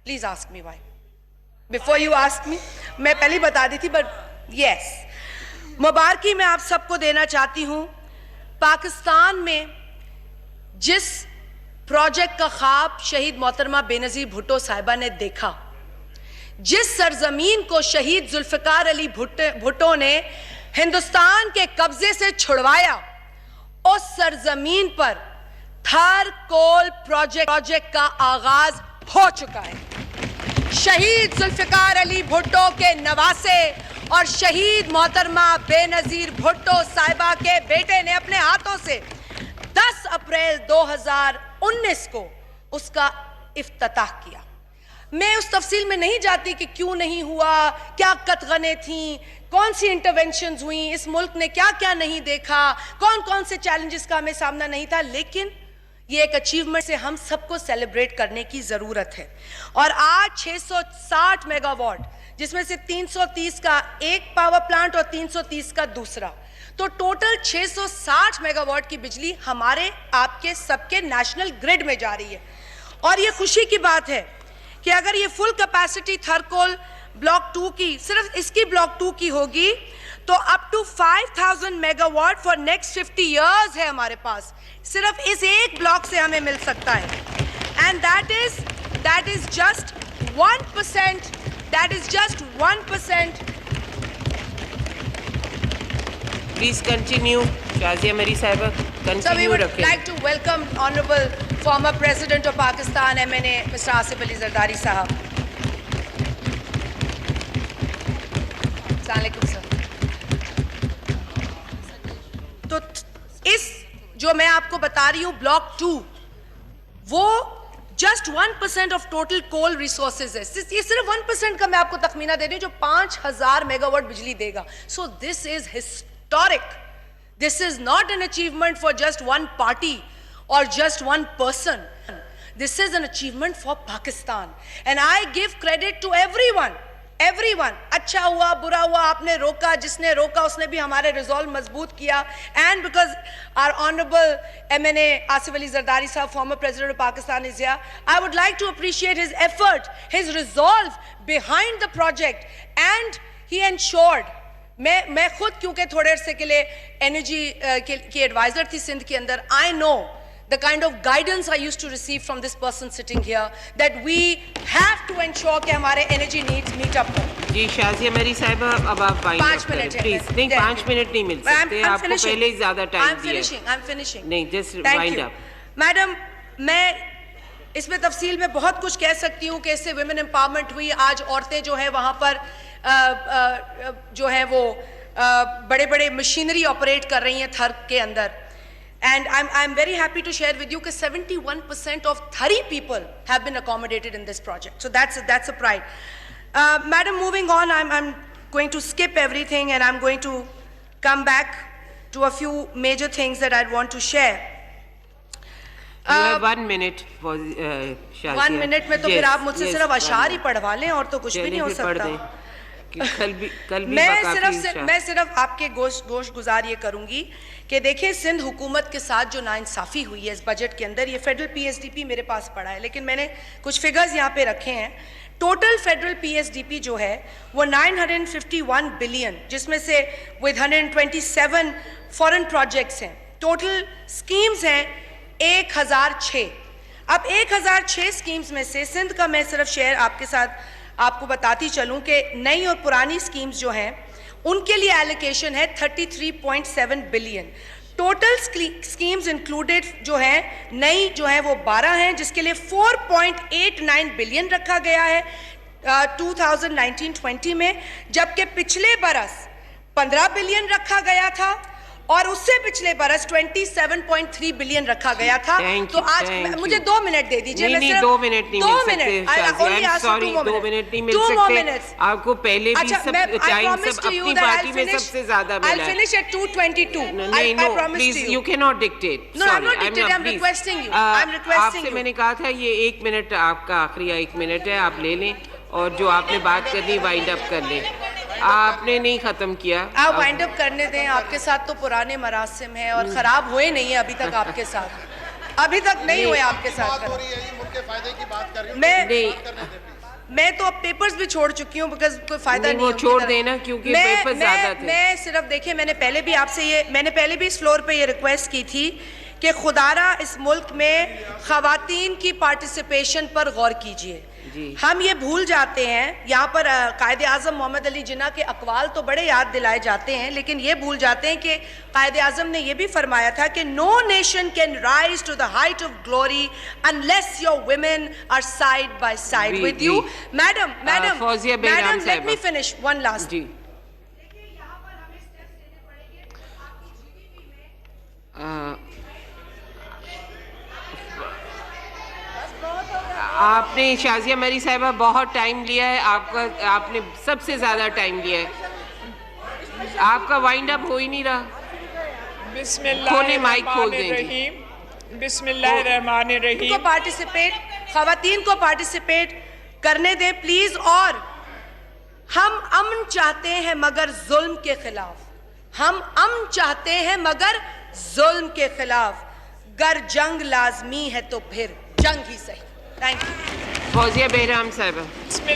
Please ask me why. Before you ask me, मैं पहले ही बता दी थी, बट यस, मुबारकी मैं आप सबको देना चाहती हूं। पाकिस्तान में जिस प्रोजेक्ट का ख्वाब शहीद मोहतरमा बेनजीर भुट्टो साहिबा ने देखा, जिस सरजमीन को शहीद जुल्फिकार अली भुट्टो ने हिंदुस्तान के कब्जे से छुड़वाया, उस सरजमीन पर थर कोल प्रोजेक्ट का आगाज हो चुका है। शहीद जुल्फिकार अली भुट्टो के नवासे और शहीद मोहतरमा बेनजीर भुट्टो साहिबा के बेटे ने अपने हाथों से 10 अप्रैल 2019 को उसका इफ्तिताह किया। मैं उस तफसील में नहीं जाती कि क्यों नहीं हुआ, क्या कतगने थी, कौन सी इंटरवेंशंस हुई, इस मुल्क ने क्या क्या नहीं देखा, कौन कौन से चैलेंजेस का हमें सामना नहीं था, लेकिन ये एक अचीवमेंट से हम सबको सेलिब्रेट करने की जरूरत है। और आज 660 मेगावाट, जिसमें से 330 का एक पावर प्लांट और 330 का दूसरा, तो टोटल 660 मेगावाट की बिजली हमारे आपके सबके नेशनल ग्रिड में जा रही है। और ये खुशी की बात है कि अगर ये फुल कैपेसिटी थरकोल ब्लॉक 2 की, सिर्फ इसकी ब्लॉक 2 की होगी, तो up to 5000 megawatt for next 50 years है हमारे पास, सिर्फ इस एक ब्लॉक से हमें मिल सकता है। And that is just 1%, that is just 1%। Please continue Shazia मरी साहिबा, So we would like to welcome Honorable former President of Pakistan MNA Mr. Asif Ali Zardari साहब। अस्सलामुअलैकुम सर। तो इस जो मैं आपको बता रही हूँ ब्लॉक 2, वो just 1% of total coal resources है। ये सिर्फ 1% का मैं आपको तखमीना दे रही हूँ, जो 5000 मेगावाट बिजली देगा। So this is historic. This is not an achievement for just one party or just one person. This is an achievement for Pakistan. And I give credit to everyone. Everyone. अच्छा हुआ, बुरा हुआ, आपने रोका, जिसने रोका उसने भी हमारे रिजॉल्व मजबूत किया. And because our honorable MNA Asif Ali Zardari sahab, former president of Pakistan, is here, I would like to appreciate his effort, his resolve behind the project, and he ensured. मैं खुद क्योंकि थोड़े अरसे के लिए energy की adviser थी सिंध के अंदर, I know the kind of guidance I used to receive from this person sitting here, that we have to ensure कि हमारे एनर्जी नीड्स मीट अप हो। जी शाजिया मेरी साहिबा, अब आप 5 मिनट है प्लीज। नहीं, 5 मिनट नहीं मिल सकते, आपको पहले ही ज्यादा टाइम दिया। I am finishing. नहीं, जस्ट वाइंड अप। मैडम, मैं इसमें तफसील में बहुत कुछ कह सकती हूँ कि इससे वुमेन एम्पावरमेंट हुई। आज औरतें जो है वहाँ पर जो है वो बड़े बड़े मशीनरी ऑपरेट कर रही हैं थर के अंदर। And I am very happy to share with you कि 71% of Thari people have been accommodated in this project, so that's a pride. Madam, moving on, I am going to skip everything and I am going to come back to a few major things that I want to share. 1 minute for Shazia. 1 minute में तो फिर आप मुझसे सिर्फ अशार ही पढ़वा लें और तो कुछ भी नहीं हो सकता। कल भी मैं सिर्फ आपके गोश गुजार ये करूंगी कि देखिए, सिंध हुकूमत के साथ जो नाइंसाफ़ी हुई है इस बजट के अंदर, ये फेडरल पीएसडीपी मेरे पास पड़ा है, लेकिन मैंने कुछ फिगर्स यहाँ पे रखे हैं। टोटल फेडरल पीएसडीपी जो है वो 951 बिलियन, जिसमें से विद 127 फॉरेन प्रोजेक्ट्स हैं। टोटल स्कीम्स हैं 1006। अब 1006 स्कीम्स में से सिंध का मैं सिर्फ शेयर आपके साथ आपको बताती चलूं कि नई और पुरानी स्कीम्स जो हैं उनके लिए एलोकेशन है 33.7 बिलियन। टोटल स्कीम्स इंक्लूडेड जो है नई जो है वो 12 हैं, जिसके लिए 4.89 बिलियन रखा गया है 2019-20 में, जबकि पिछले बरस 15 बिलियन रखा गया था और उससे पिछले बरस 27.3 बिलियन रखा गया था। तो आज मुझे 2 मिनट दे दीजिए। नहीं, 2 मिनट नहीं मिल सकते, सॉरी, 2 मिनट नहीं मिल सकते आपको। पहले भी सब टाइम सब अपनी पार्टी में सबसे ज्यादा मिला है। I'll finish at 2:22. नहीं, no please, you can not dictate. No, I'm not dictating, I'm requesting you. I'm requesting you. आपसे मैंने कहा था ये 1 मिनट आपका आखिरी 1 मिनट है, आप ले लें और जो आपने बात करनी वाइंड अप कर लें। आपने नहीं खत्म किया, आप वाइंड अप करने दें। आपके साथ तो पुराने मरासिम हैं और खराब हुए नहीं है अभी तक आपके साथ, अभी तक नहीं हुए आपके साथ। मुल्क के फायदे की बात कर रही हूं। मैं मैं तो अब पेपर्स भी छोड़ चुकी हूँ, बिकॉज कोई फायदा नहीं, वो छोड़ देना क्योंकि पेपर्स ज्यादा थे। मैं सिर्फ देखिए, मैंने पहले भी इस फ्लोर पे ये रिक्वेस्ट की थी कि खुदारा इस मुल्क में खवातीन की पार्टिसिपेशन पर गौर कीजिए। हम ये भूल जाते हैं, यहाँ पर कायदे आज़म मोहम्मद अली जिन्ना के अकवाल तो बड़े याद दिलाए जाते हैं, लेकिन ये भूल जाते हैं कि कायदे आज़म ने ये भी फरमाया था कि no nation can rise to the height of glory unless your women are side by side with you. Madam let me finish one last. आपने शाजिया मरी साहिबा बहुत टाइम लिया है, आपने सबसे ज्यादा टाइम लिया है, आपका वाइंड अप हो ही नहीं रहा। माइक खोल दें। बिस्मिल्लाहिर्रहमानिर्रहीम। खवातीन को पार्टिसिपेट करने दें प्लीज। और हम अमन चाहते हैं मगर जुल्म के खिलाफ, हम अमन चाहते हैं मगर जुल्म के खिलाफ। गर जंग लाजमी है तो फिर जंग ही सही। Thank you. फौजिया बेहराम साहिबा।